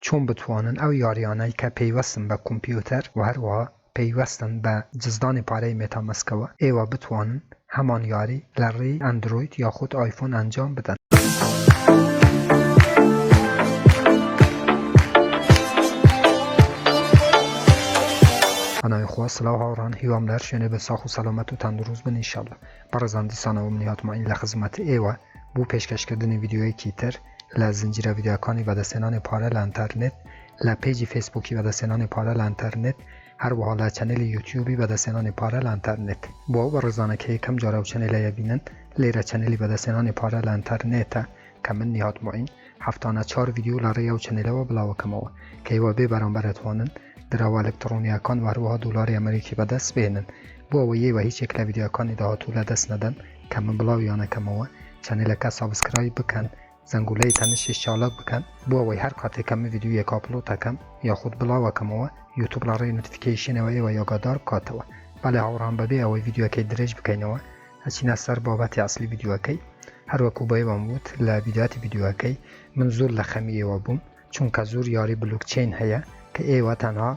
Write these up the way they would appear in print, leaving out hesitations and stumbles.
چۆن بتوانن ئەو یاریانەی کە پەیوەستن بە کۆمپیوتەر و هەروەها پەیوەستن بە جزدانی پارەی مێتامەسکەوە ئێوە بتوانن هەمان یاری لە ڕێی ئەندروید یاخود ئایفۆن ئەنجام بدەن. ئەناوی خوا سڵاو هاوڕان، هیوام لە هەر شوێنێ بە ساخ و سەلامەت و تەندروست بن ئینشاڵڵا. بەڕێزان دیسانەوە منی هاتماین لە خزمەت ئێوە بۆ پێشکەشکردنی ڤیدیۆیەکی تر لە زنجیرە ڤیدیۆکانی بەدەستهێنانی پارە لە ئینتەرنێت، لە پێیجی فەیسبووکی بەدەستهێنانی پارە لە ئینتەرنێت، هەروەها لە چەنێلی یوتیوبی بەدەستهێنانی پارە لە ئینتەرنێت. بۆ ئەو بەڕێزانە کە یەکەم جارە ئەو چەنێلەیە بینن، لێرە چەنێلی بەدەستهێنانی پارە لە ئینتەرنێتە کە من هاتماین هەفتانە 4 ڤیدیۆ لە ڕێی ئەو چەنێلەوە بڵاوەکەمەوە کە ئێوە بێ بەرامبەرەتوانن دراوە ئەلکترۆنیەکان و هەروەها دۆلاری ئەمریکی بەدەست بێنن. بۆ ئەوەی ئێوە هیچێک لە ڤیدیۆکانی داهاتوو لە دەست نەدەن کە من بڵاویانەکەمەوە، چەنێلەکە سابسکرایب بکەن، زەنگولەی تەنشی چاڵک بکەن بۆ ئەوەی هەر کاتێک من ڤیدیۆیەک ئاپلۆد دەکەم یاخود بڵاوەکەمەوە یوتیوب لە ڕێی نۆتیفیکەیشنەوە ئێوە یاگادار بکاتەوە. بەڵێ هاوڕان بەبێ ئەوەی ڤیدیۆەکەی درێژ بکەینەوە ئەچینە سەر بابەتی ئەسلی ڤیدیۆەکەی. هەروەکو بە ئێوەم وت لە ڤیدیۆاتی ڤیدیۆەکەی من زۆر لە خەمی ئێوە بووم چونکە زۆر یاری بلوکچین هەیە کە ئێوە تەنها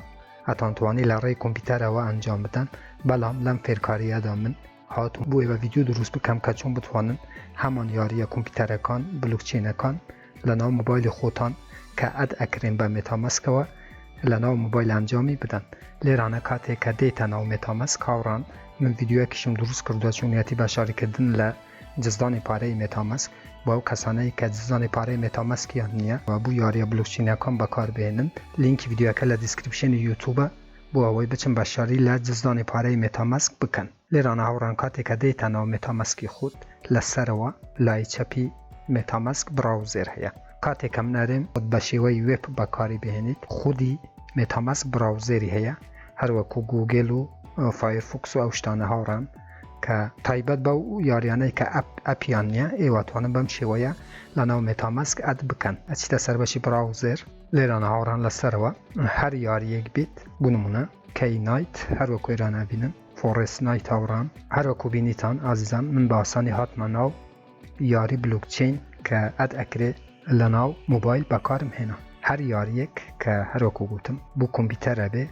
ئەتانتوانی لە ڕێی کۆمپیوتەرەوە ئەنجام بدەن، بەڵام لەم فێرکاریەدا من هاتووم بۆ ئێوە ڤیدیۆ دروست بکەم کە چۆن بتوانن هەمان یاریە کۆمپیوتەرەکان بلوکچینەکان لە ناو مۆبایلی خۆتان کە ئەد ئەکرێن بە مێتامەسکەوە لە ناو مۆبایل ئەنجامی بدەن. لێرانە کاتێک کە دێتە ناو مێتامەسک هاوڕان من ڤیدیۆیەکیشم دروست کردووە چۆنیەتی بەشاریکردن لە جزدانی پارەی مێتامەسک بۆ ئەو کەسانەی کە جزدانی پارەی مێتامەسکیان نییە و بۆ یاریە بلوکچینەکان بەکاربهێنن. لینکی ڤیدیۆەکە لە دیسکریپشنی یوتیوبە بۆ ئەوەی بچن بەشاری لە جزدانی پارەی مێتامەسک بکەن. لێرانە هاوڕان کاتێک کە دێتە ناو مێتامەسکی خۆت لەسەرەوە لای چەپی مێتامەسک براوزێر هەیە. کاتێک کە منەرێم بە شێوەی وێب بەکاری بهێنیت خودی مێتامەسک براوزێری هەیە، هەروەکو گوگل و فایرفۆکس و ئەو شتانە هاوڕان کە تایبەت بە و یاریانەی کە ئەپیان نییە ئێوەتوانن بەم شێوەیە لە ناو مێتامەسک ئەد بکەن. ئەچیتە سەربەشی براوزێر. لێرانە هاوڕان لەسەرەوە هەر یاریەک بیت بۆ نمونە کەی نایت، هەروەکو ئێرانە بینن فۆڕست نایت هاوڕان. هەروەکو بینیتان ئازیزان من بە ئاسانی هاتمە ناو یاری بلوکچین کە ئەد ئەکرێت لە ناو مۆبایل بەکارم هێنا. هەر یاریەک کە هەروەکو گوتم بۆ کۆمپیوتەرە بێ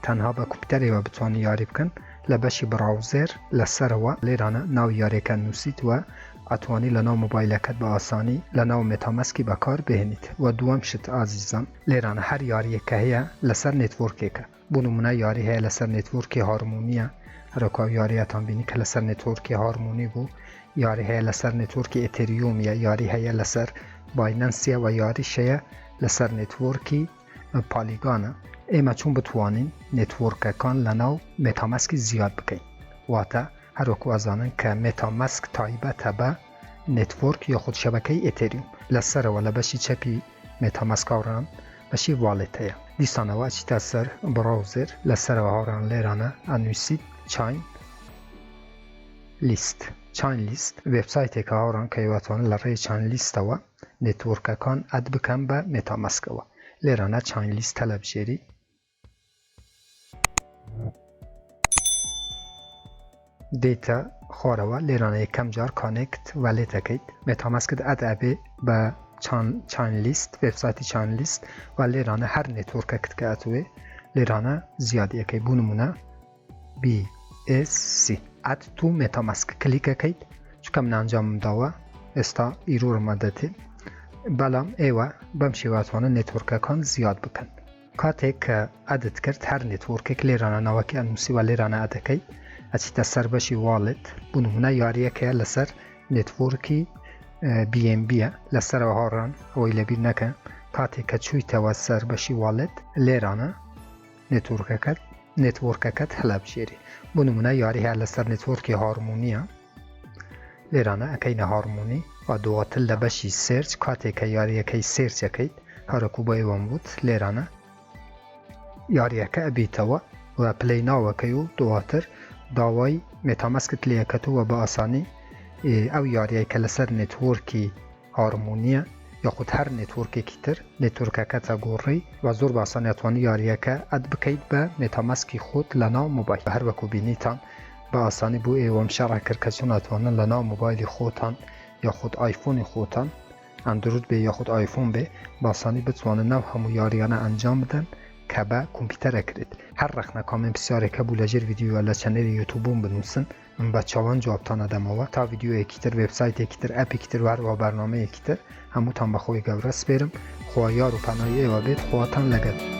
تەنها بە کۆمپیوتەرێوە بتوانین یاری بکەن لە بەشی براوزێر لەسەرەوە. لێرانە ناو یاریەکە نووسیت وە ئەتوانی لە ناو مۆبایلەکەت بە ئاسانی لە ناو مێتامەسکی بەکار بهێنیت. و دووەم شت ئازیزان لێرانە هەر یاریەکە هەیە لەسەر نێتوۆرکێکە. بۆ نمونە یاری هەیە لەسەر نێتوۆرکی هارمۆنیە، هەروەکو یاریەتان بینی کە لەسەر نێتوۆرکی هارمۆنی بوو. یاری هەیە لەسەر نێتوۆرکی ئێتریۆمیە، یاری هەیە لەسەر باینەنسیە و یاریش هەیە لەسەر نێتوۆرکی پالیگانە. ئێمە چۆن بتوانین نێتوۆرکەکان لە ناو مێتامەسکی زیاد بکەین، واتە هەروەکو ئازانن کە مێتامەسک تایبەتە بە نێتوۆرک یاخود شەبەکەی ئێتریۆم. لەسەرەوە لە بەشی چەپی مێتامەسک هاوڕان بەشی واڵێت هەیە. دیسانەوە ئەچیتە سەر براوزر، لەسەرەوە هاوڕان لێرانە ئەنووسیت چاین لیست. چاین لیست وێبسایتێکە هاوڕان کە ئێوەتوانن لە ڕێی چاین لیستەوە نێتوۆرکەکان ئەد بکەن بە مێتامەسکەوە. لێرانە چاین لیست تەلەبژێری دیتە خۆرەوە. لێرانە یەکەم جار کانێکت و لێتەکەیت مێتامەسکت ئەد ئەبێ بە چاین لیست، وێبسایتی چاین لیست و لێرانە هەر نێتوۆرکەکت کە ئەتوێ لێرانە زیادیەکەی بوو نمونە BSC ئەد تو مێتامەسک کلیکەکەیت چکە من ئەنجامم داوە ئێستا ئیرۆرمە دەتێت. بەڵام ئێوە بەم شێواتوانە نێتوۆرکەکان زیاد بکەن. کاتێک کە ئەدت کرد هەر نێتوۆرکێک لێرانە ناوەکی ئەنووسی و لێرانە ئەدەکەی ئەچیتە سەر بەشی واڵێت. بوو نمونە یاریەکەیە لەسەر نێتوۆرکی BNB-ە. لەسەرەوە هاوڕان ئەوەی لەبیر نەکە کاتێک کە چوویتەوە سەر بەشی واڵێت لێرانە نێتوۆرکەکەت هەڵەبژێری. بوو نمونە یاری هەیە لەسەر نێتوۆرکی هارمۆنیە، لێرانە ئەەکەینە هارمۆنی و دواتر لە بەشی سێرچ کاتێک کە یاریەکەی سێرچەکەیت هەرەکو بە ئێوەم وت لێرانە یاریەکە ئەبیتەوە و پلەی ناوەکەی و دواتر داوای مێتامەسکت لێەکەتەوە بە ئاسانی ئەو یاریە کە لەسەر نێتوۆرکی هارمۆنیە یاخود هەر نێتوۆرکێکی تر نێتوۆرکەکەتە گۆڕی و زۆر بە ئاسانی ئەتوانی یاریەکە ئەد بکەیت بە مێتامەسکی خۆت لە ناو مۆبایل. هەروەکو بینیتان بە ئاسانی بۆ ئێوەم شەڕە کرد کە چۆن ئەتوانن لە ناو مۆبایلی خۆتان یاخود ئایفۆنی خۆتان اندروید به یا خود آیفون به باسانی بتوانن نو همو یاریانه انجام بدن که به کامپیوتر کرد. هر رخ کامنت بسیار قبول اجر ویدیو ولا چنل یوتیوبم بنووسن من بچه‌وان جوابتان دمەوە تا ویدیو یەکیتر وبسایت یەکیتر ئەپ یەکیتر و هەروە بەرنامە یەکیتر هەمووتان بەخۆی گەورە سپێرم. خوا یار و پەنای ئێوە بێت. خواتان لەگەڵ.